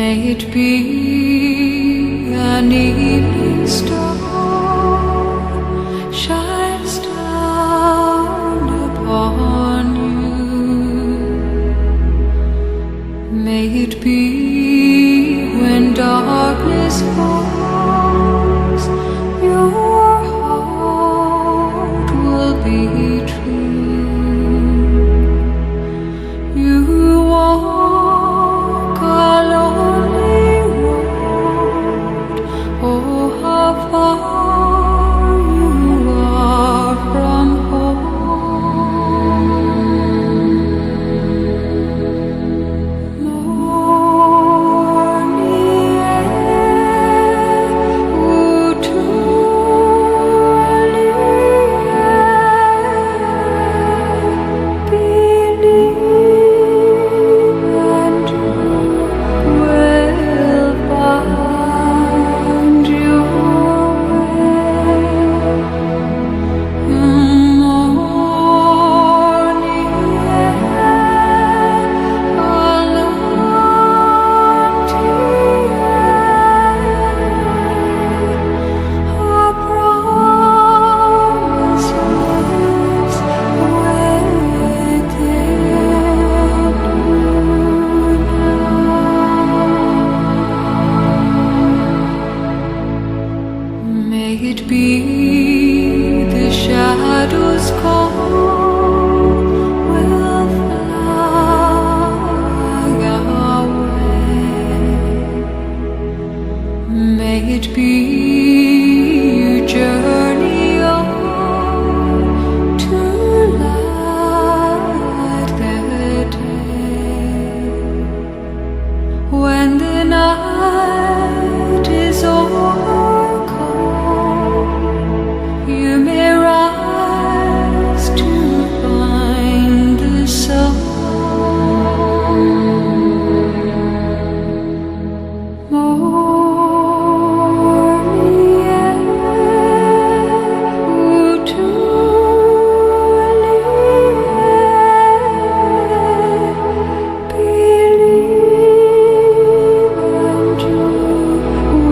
May it be an evening star shines down upon you. May it be when darkness falls, your heart will be true. You walk a lonely road, oh how far you are from home. Morning air, utually believe and you will find your way. Morning air, a promise lives within you. May it be the shadows call will fly away. May it be you journey on to light the day. When the night is over cold, you may rise to find the sun. Morning air, utually believe and you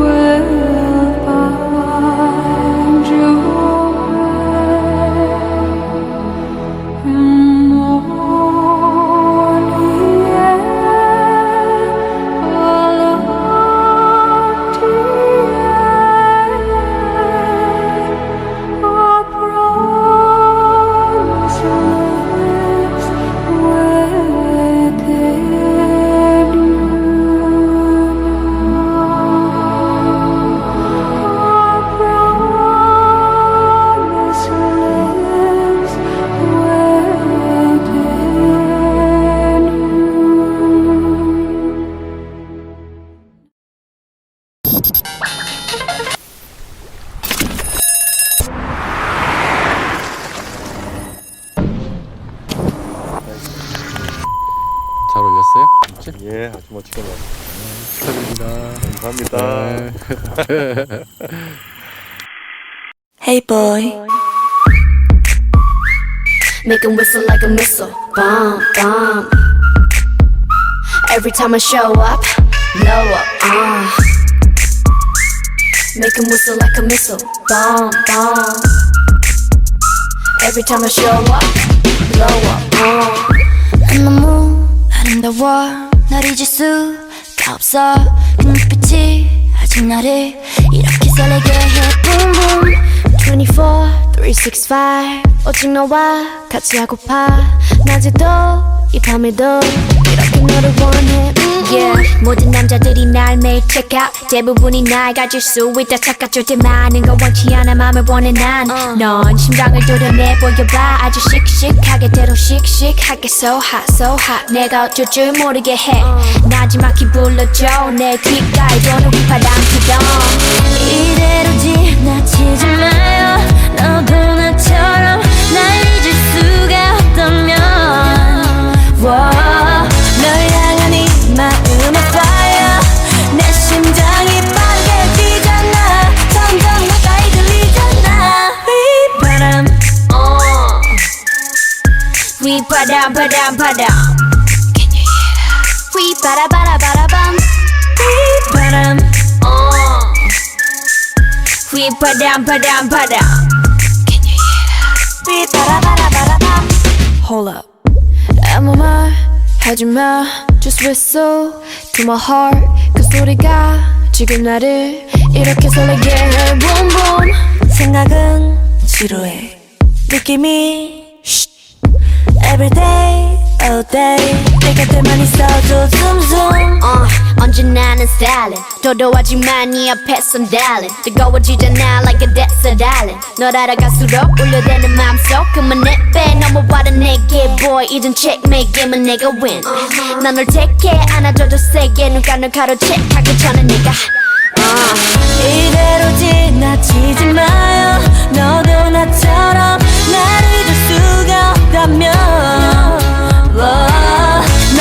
will find your way. Morning air, our promise lives within you. Our promise lives within 잘 올렸어요? 진짜? 예, 아주 멋지게 나왔습니다. 축하드립니다. 감사합니다. Hey boy, make him whistle like a missile, bomb, bomb. Every time I show up, blow up, make him whistle like a missile, bomb, bomb. Every time I show up, blow up, 난 너무 아름다워, 널 잊을 수가 없어. 그 눈빛이 아직 나를 이렇게 설레게 해. Boom boom 24, 365 오직 너와 같이 하고파. 낮에도 이 밤에도 이렇게 너를 원해. Yeah, 모든 남자들이 날 매일 check out. 대부분이 날 가질 수 있다 착각할 때 많은 건 원치 않아 맘을 원해 난. 넌 심장을 도려내 보여봐. 아주 씩씩하게 대로 씩씩하게 so hot so hot. 내가 어쩔 줄 모르게 해. 나지막히 불러줘 내 귓가에 도는 휘파람처럼. 이대로 지나치지 마요. 너도 나처럼 날 잊을 수가 없다면. 널 향한 이 마음의 fire. 내 심장이 빠르게 뛰잖아. 점점 가까이 들리잖아. 휘바람 바람 바람. Can you hear that? 휘바라바라바라밤. 바람 휘바람 바람 바람 Can you hear that? 휘바라바라바라밤 Hold up 아무 말 하지마 Just whistle to my heart 그 소리가 지금 나를 이렇게 설레게 해 Boom boom 생각은 지루해 느낌이 Everyday, all day 내 곁에만 있어도 zoom zoom 언제나 는 stylin' 도도하지만 네 앞에선 darling 뜨거워지잖아 like a desert island 널 알아갈수록 울려대는 맘속 그만 내빼 넘어와라 내게 boy 이젠 checkmate 게임은 내가 win 난 널 택해 안아줘도 세게 눈가 널 가로채 하기 전에 내가 이대로 지나치지 마요 너도 나처럼 날 잊을 수가 없다면 널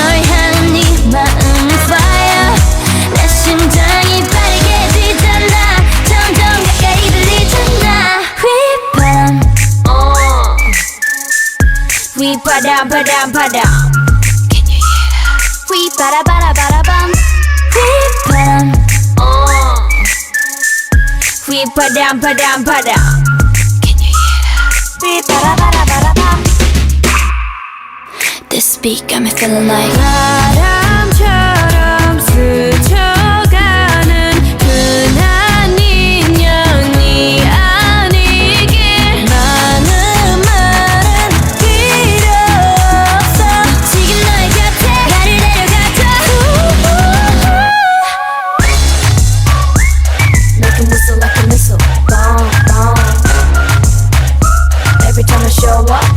향한 네 마음은 fire 내 심장이 빠르게 뛰잖아 점점 가까이 들리잖아 휘바람 휘바람 바람 바람 Can you hear that? 휘바라바라바라밤 휘바람 휘바람 바람 바람 Can you hear that? 휘바라바라바라밤 This beat got me feeling like 바람처럼 스쳐가는 흔한 인연이 아니길 많은 말은 필요 없어 지금 너의 곁에 나를 데려가줘 Make it whistle like a missile Bomb bomb Every time I show up